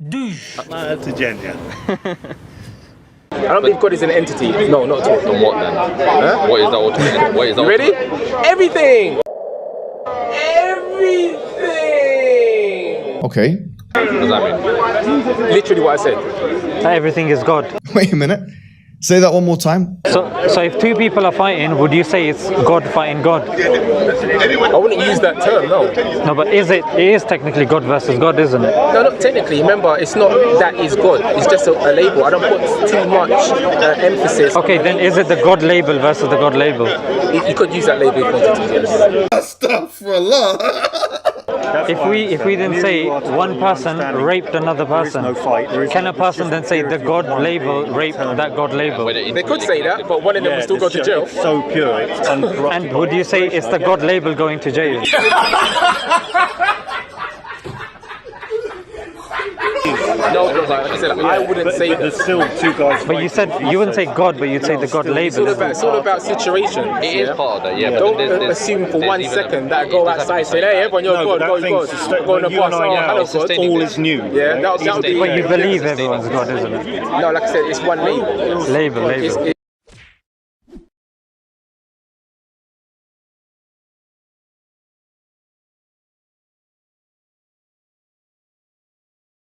Douche. That's a gender. I don't believe God is an entity. No, not at all. Then what then? Huh? What is the ultimate? What is the You ready? ultimate? Everything! Everything! Okay. What does that mean? Literally what I said. Everything is God. Wait a minute. Say that one more time. So if two people are fighting, would you say it's God fighting God? I wouldn't use that term, no. No, but it is technically God versus God, isn't it? No, not technically. Remember, it's not that is God. It's just a label. I don't put too much emphasis. Okay, then is it the God label versus the God label? You could use that label if you wanted to, yes. Astaghfirullah. If we then say one person raped another person, can a person then say the God label raped that God label? They could say that, but one of them will still go to jail. It's so pure, it's uncorruptible. And would you say it's the God label going to jail? No, like I said, I wouldn't say There's that. still two guys. But you said you wouldn't say God, but you'd say the God label. It's all about situation. It is part of that, yeah. Don't but there's assume for there's 1 even second a- that I go outside and say, hey, everyone, you're God, go, God. Go in the past, oh, hello, God. all is new. Yeah, that would be... But you believe everyone's God, isn't it? No, like I said, it's one label. Label. It's